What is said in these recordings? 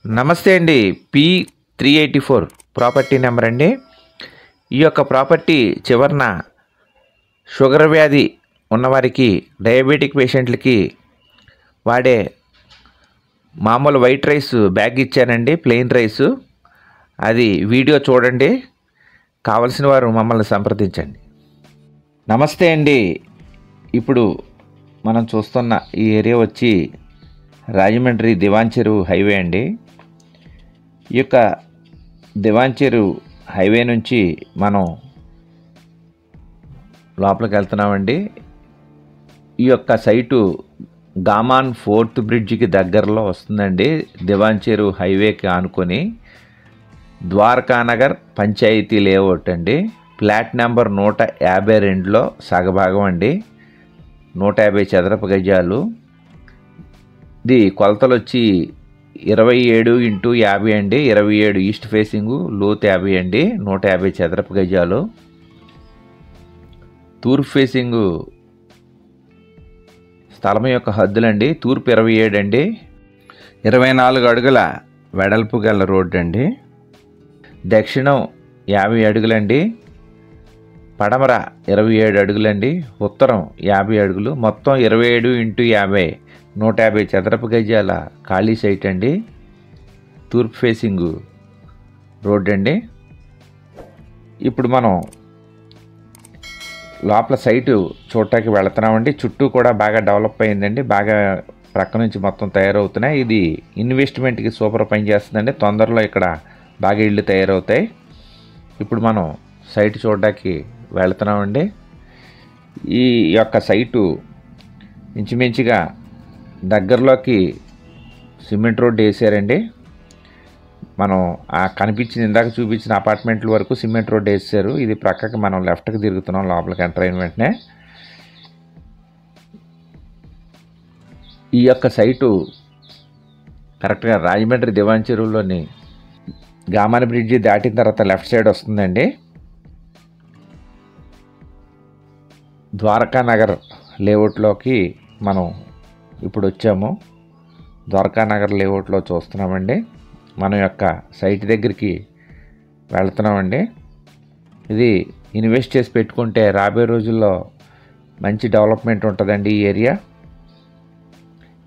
నమస్తే అండి. P384 property number అండి. ఈ యొక్క ప్రాపర్టీ చివరన షుగర్ వ్యాధి ఉన్నవారికి, డయాబెటిక్ పేషెంట్లకి వాడే మామూలు వైట్ రైస్ బ్యాగ్ ఇచ్చానండి, ప్లెయిన్ రైసు. అది వీడియో చూడండి. కావలసిన వారు మమ్మల్ని సంప్రదించండి. నమస్తే అండి. ఇప్పుడు మనం చూస్తున్న ఈ ఏరియా వచ్చి రాజమండ్రి దివాన్ చెరువు హైవే అండి. ఈ యొక్క దివాన్ చెరువు హైవే నుంచి మనం లోపలికి వెళ్తున్నామండి. ఈ యొక్క సైటు గామాన్ 4th బ్రిడ్జికి దగ్గరలో వస్తుందండి. దివాన్ చెరువు హైవేకి ఆనుకొని ద్వారకానగర్ పంచాయతీ లేఅవుట్ అండి. ఫ్లాట్ నెంబర్ 152లో సగభాగం అండి. 150 చదరపు గజాలు. ఇది కొలతలు వచ్చి 27x50 అండి. 27 ఈస్ట్ ఫేసింగు, లోతు 50 అండి. 150 చదరపు గజాలు. తూర్పు ఫేసింగు స్థలం యొక్క హద్దులండి. తూర్పు 27 అండి. 24 అడుగుల వెడల్పు గల రోడ్డు అండి. దక్షిణం 50 అడుగులండి. పడమర 27 అడుగులండి. ఉత్తరం 50 అడుగులు. మొత్తం 27x50 150 చదరపు గజాల ఖాళీ సైట్ అండి. తూర్పు ఫేసింగు రోడ్ అండి. ఇప్పుడు మనం లోపల సైటు చూడటానికి వెళుతున్నామండి. చుట్టూ కూడా బాగా డెవలప్ అయిందండి. బాగా ప్రక్క నుంచి మొత్తం తయారవుతున్నాయి. ఇది ఇన్వెస్ట్మెంట్కి సూపర్ పని చేస్తుందండి. తొందరలో ఇక్కడ బాగా ఇళ్ళు తయారవుతాయి. ఇప్పుడు మనం సైట్ చూడడానికి వెళుతున్నామండి. ఈ యొక్క సైటు ఇంచుమించుగా దగ్గరలోకి సిమెంట్ రోడ్డు వేసారండి. మనం ఆ కనిపించిన ఇందాక చూపించిన అపార్ట్మెంట్ల వరకు సిమెంట్ రోడ్డు వేసారు. ఇది ప్రక్కకి మనం లెఫ్ట్కి తిరుగుతున్నాం లోపలికి ఎంటర్ అయిన వెంటనే. ఈ యొక్క సైటు కరెక్ట్గా రాజమండ్రి దివాన్ చెరువులోని గామాన్ బ్రిడ్జి దాటిన తర్వాత లెఫ్ట్ సైడ్ వస్తుందండి. ద్వారకానగర్ లేఅవుట్లోకి మనం ఇప్పుడు వచ్చాము. ద్వారకానగర్ లేఅవుట్లో చూస్తున్నామండి. మన యొక్క సైట్ దగ్గరికి వెళ్తున్నామండి. ఇది ఇన్వెస్ట్ చేసి పెట్టుకుంటే రాబోయే రోజుల్లో మంచి డెవలప్మెంట్ ఉంటుందండి ఈ ఏరియా.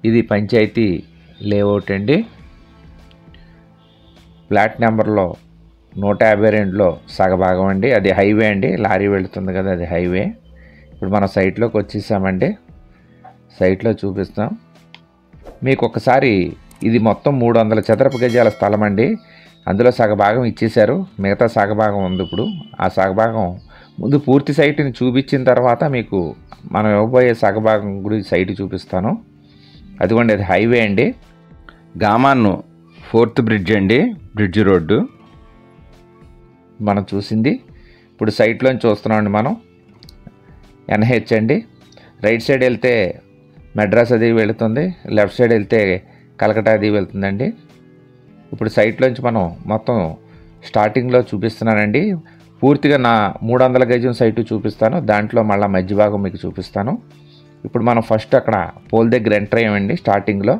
ఇది పంచాయతీ లేఅవుట్ అండి. ఫ్లాట్ నెంబర్లో 152లో సగభాగం అండి. అది హైవే అండి. లారీ వెళుతుంది కదా, అది హైవే. ఇప్పుడు మన సైట్లోకి వచ్చేసామండి. సైట్లో చూపిస్తాం మీకు ఒకసారి. ఇది మొత్తం 300 చదరపు గజాల స్థలం అండి. అందులో సగభాగం ఇచ్చేశారు, మిగతా సగభాగం ఉంది. ఇప్పుడు ఆ సగభాగం ముందు పూర్తి సైట్ని చూపించిన తర్వాత మీకు మనం ఇవ్వబోయే సగభాగం గురించి సైట్ చూపిస్తాను. అదిగోండి, అది హైవే అండి. గామాన్ 4th బ్రిడ్జ్ అండి, బ్రిడ్జ్ రోడ్డు మనం చూసింది. ఇప్పుడు సైట్లోని చూస్తున్నామండి మనం. NH అండి. రైట్ సైడ్ వెళ్తే మెడ్రాస్ అది వెళుతుంది, లెఫ్ట్ సైడ్ వెళ్తే కలకటా అది వెళ్తుందండి. ఇప్పుడు సైట్లోంచి మనం మొత్తం స్టార్టింగ్లో చూపిస్తున్నానండి. పూర్తిగా నా 300 గజం సైటు చూపిస్తాను. దాంట్లో మళ్ళీ మధ్య భాగం మీకు చూపిస్తాను. ఇప్పుడు మనం ఫస్ట్ అక్కడ పోల్ దగ్గర ఎంటర్ అయ్యామండి స్టార్టింగ్లో.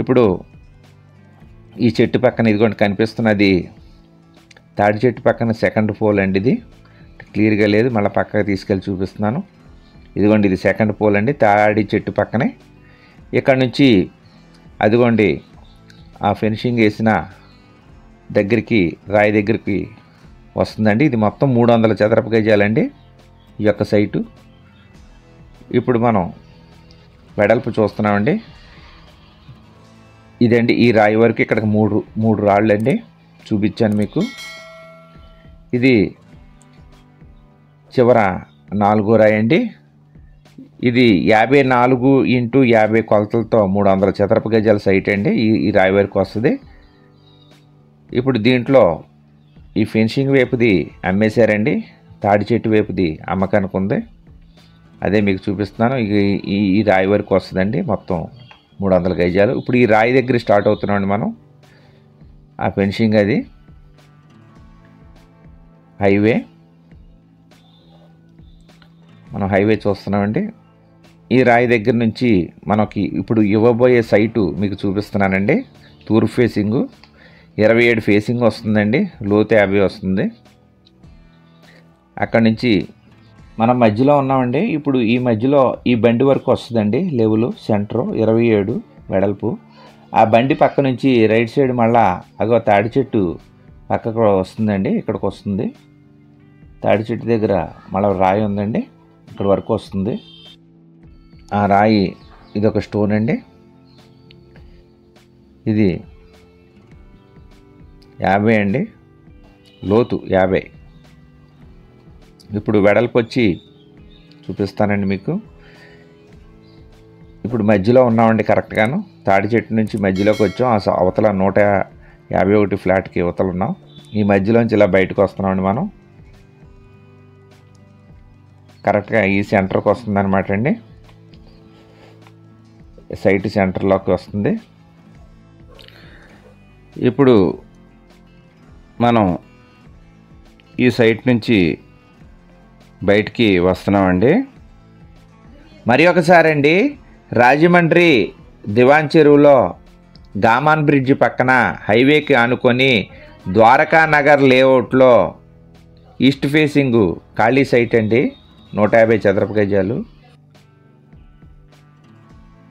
ఇప్పుడు ఈ చెట్టు పక్కన ఇదిగోండి కనిపిస్తున్నది తాడి చెట్టు పక్కన సెకండ్ పోల్ అండి. ఇది క్లియర్గా లేదు, మళ్ళీ పక్కకి తీసుకెళ్ళి చూపిస్తున్నాను. ఇదిగోండి, ఇది సెకండ్ పోల్ అండి, తాడి చెట్టు పక్కనే. ఇక్కడ నుంచి అదిగోండి ఆ ఫినిషింగ్ వేసిన దగ్గరికి, రాయి దగ్గరికి వస్తుందండి. ఇది మొత్తం 300 చదరపు గజాలండి ఈ యొక్క సైటు. ఇప్పుడు మనం వెడల్పు చూస్తున్నామండి. ఇదండి ఈ రాయి వరకు. ఇక్కడికి మూడు రాళ్ళు అండి చూపించాను మీకు. ఇది చివర 4వ రాయి అండి. ఇది 54x50 కొలతలతో 300 చదరపు గజాల సైట్ అండి. ఈ రాయి వరకు వస్తుంది. ఇప్పుడు దీంట్లో ఈ ఫినిషింగ్ వైపుది అమ్మేశారండి, తాడి చెట్టు వైపుది అమ్మకానికి ఉంది. అదే మీకు చూపిస్తున్నాను. ఈ రాయి వరకు వస్తుందండి, మొత్తం 300 గజాలు. ఇప్పుడు ఈ రాయి దగ్గర స్టార్ట్ అవుతున్నామండి మనం. ఆ ఫినిషింగ్ అది హైవే. మనం హైవే చూస్తున్నామండి. ఈ రాయి దగ్గర నుంచి మనకి ఇప్పుడు ఇవ్వబోయే సైటు మీకు చూపిస్తున్నానండి. తూర్పు ఫేసింగు 27 ఫేసింగ్ వస్తుందండి, లోతు 50 వస్తుంది. అక్కడి నుంచి మనం మధ్యలో ఉన్నామండి. ఇప్పుడు ఈ మధ్యలో ఈ బండి వరకు వస్తుందండి లెవెల్ సెంటర్ 27 వెడల్పు. ఆ బండి పక్క నుంచి రైట్ సైడ్ మళ్ళా అగో తాడి చెట్టు పక్కకు వస్తుందండి, ఇక్కడికి వస్తుంది. తాడి చెట్టు దగ్గర మళ్ళీ రాయి ఉందండి, ఇక్కడ వరకు వస్తుంది. ఆ రాయి ఇదొక స్టోన్ అండి, ఇది 50 అండి, లోతు 50. ఇప్పుడు వెడల్పు వచ్చి చూపిస్తానండి మీకు. ఇప్పుడు మధ్యలో ఉన్నామండి కరెక్ట్గాను. తాడి చెట్టు నుంచి మధ్యలోకి వచ్చాం. ఆ అవతల 151 ఫ్లాట్కి అవతల ఉన్నాం. ఈ మధ్యలోంచి ఇలా బయటకు వస్తున్నామండి మనం. కరెక్ట్గా ఈ సెంటర్కి వస్తుంది అనమాట అండి, సైట్ సెంటర్లోకి వస్తుంది. ఇప్పుడు మనం ఈ సైట్ నుంచి బయటికి వస్తున్నామండి. మరి ఒకసారి అండి, రాజమండ్రి దివాన్ చెరువులో గామాన్ బ్రిడ్జ్ పక్కన హైవేకి ఆనుకొని ద్వారకా నగర్ లేఅవుట్లో ఈస్ట్ ఫేసింగ్ ఖాళీ సైట్ అండి, 150 చదరపు గజాలు,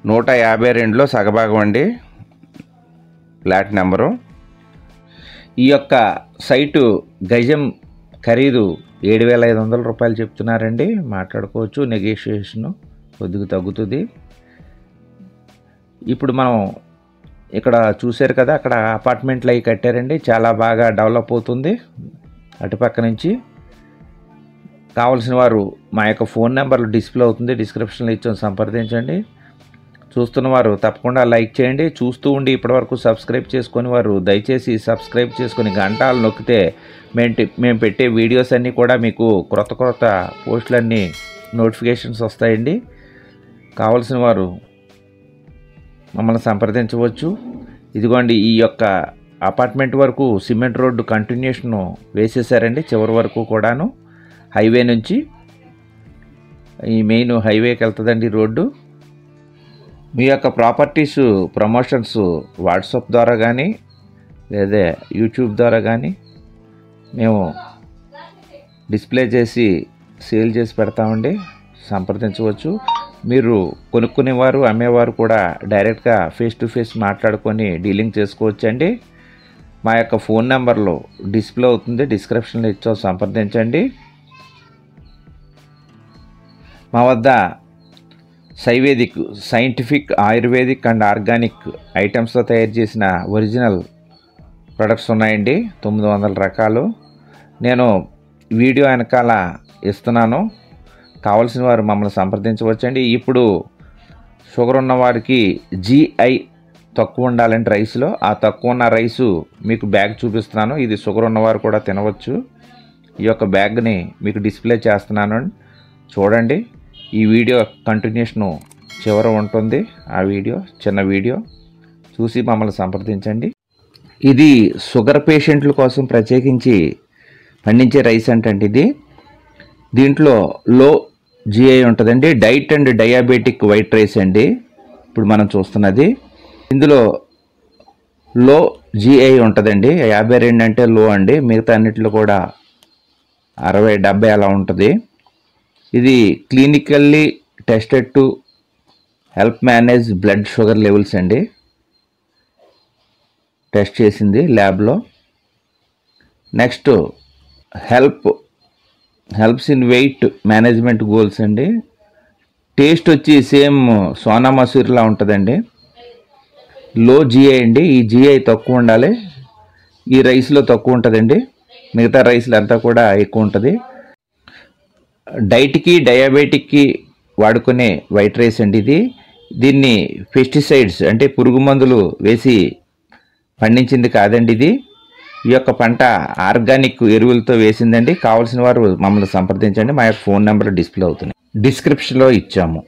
152లో సగభాగం అండి, ఫ్లాట్ నెంబరు. ఈ యొక్క సైటు గజం ఖరీదు 7,500 రూపాయలు చెప్తున్నారండి. మాట్లాడుకోవచ్చు, నెగోషియేషను కొద్దిగా తగ్గుతుంది. ఇప్పుడు మనం ఇక్కడ చూశారు కదా, అక్కడ అపార్ట్మెంట్లు అవి కట్టారండి, చాలా బాగా డెవలప్ అవుతుంది. అటుపక్క నుంచి కావాల్సిన వారు మా యొక్క ఫోన్ నెంబర్లు డిస్ప్లే అవుతుంది, డిస్క్రిప్షన్లో ఇచ్చాం, సంప్రదించండి. చూస్తున్నవారు తప్పకుండా లైక్ చేయండి. చూస్తూ ఉండి ఇప్పటివరకు సబ్స్క్రైబ్ చేసుకుని వారు దయచేసి సబ్స్క్రైబ్ చేసుకుని గంటలు నొక్కితే మేము పెట్టే వీడియోస్ అన్నీ కూడా మీకు క్రొత్త పోస్టులన్నీ నోటిఫికేషన్స్ వస్తాయండి. కావాల్సిన వారు మమ్మల్ని సంప్రదించవచ్చు. ఇదిగోండి, ఈ యొక్క అపార్ట్మెంట్ వరకు సిమెంట్ రోడ్డు కంటిన్యూషన్ వేసేసారండి, చివరి వరకు కూడాను. హైవే నుంచి ఈ మెయిన్ హైవేకి వెళ్తుందండి రోడ్డు. మీ యొక్క ప్రాపర్టీస్ ప్రమోషన్స్ వాట్సాప్ ద్వారా కానీ లేదా యూట్యూబ్ ద్వారా కానీ మేము డిస్ప్లే చేసి సేల్ చేసి పెడతామండి, సంప్రదించవచ్చు. మీరు కొనుక్కునేవారు అమ్మేవారు కూడా డైరెక్ట్గా ఫేస్ టు ఫేస్ మాట్లాడుకొని డీలింగ్ చేసుకోవచ్చండి. మా యొక్క ఫోన్ నెంబర్లో డిస్ప్లే అవుతుంది, డిస్క్రిప్షన్లో ఇచ్చో, సంప్రదించండి. మా వద్ద సైంటిఫిక్, ఆయుర్వేదిక్ అండ్ ఆర్గానిక్ ఐటమ్స్తో తయారు చేసిన ఒరిజినల్ ప్రొడక్ట్స్ ఉన్నాయండి, 900 రకాలు. నేను వీడియో వెనకాల ఇస్తున్నాను, కావాల్సిన వారు మమ్మల్ని సంప్రదించవచ్చండి. ఇప్పుడు షుగర్ ఉన్న వారికి GI తక్కువ ఉండాలంటే రైస్లో, ఆ తక్కువ ఉన్న రైసు మీకు బ్యాగ్ చూపిస్తున్నాను. ఇది షుగర్ ఉన్నవారు కూడా తినవచ్చు. ఈ యొక్క బ్యాగ్ని మీకు డిస్ప్లే చేస్తున్నాను, చూడండి. ఈ వీడియో కంటిన్యూషను చివర ఉంటుంది, ఆ వీడియో చిన్న వీడియో చూసి మమ్మల్ని సంప్రదించండి. ఇది షుగర్ పేషెంట్ల కోసం ప్రత్యేకించి పండించే రైస్ అంటే ఇది. దీంట్లో లో GI ఉంటుందండి, diet and diabetic white rice అండి ఇప్పుడు మనం చూస్తున్నది. ఇందులో లో GI ఉంటుందండి, 52 అంటే లో అండి, మిగతా అన్నిట్లో కూడా 60-70 అలా ఉంటుంది. ఇది clinically tested to help manage blood sugar levels అండి, టెస్ట్ చేసింది ల్యాబ్లో. Next helps in weight management goals అండి. టేస్ట్ వచ్చి సేమ్ సోనా మసూరిలా ఉంటుందండి. లో GI అండి, ఈ GI తక్కువ ఉండాలి, ఈ రైస్లో తక్కువ ఉంటుందండి, మిగతా రైస్లో అంతా కూడా ఎక్కువ ఉంటుంది. డైట్కి డయాబెటిక్కి వాడుకునే వైట్ రైస్ అండి ఇది. దీన్ని పెస్టిసైడ్స్ అంటే పురుగు మందులు వేసి పండించింది కాదండి ఇది. ఈ యొక్క పంట ఆర్గానిక్ ఎరువులతో వేసిందండి. కావాల్సిన వారు మమ్మల్ని సంప్రదించండి, మా యొక్క ఫోన్ నెంబర్ డిస్ప్లే అవుతుంది, డిస్క్రిప్షన్లో ఇచ్చాము.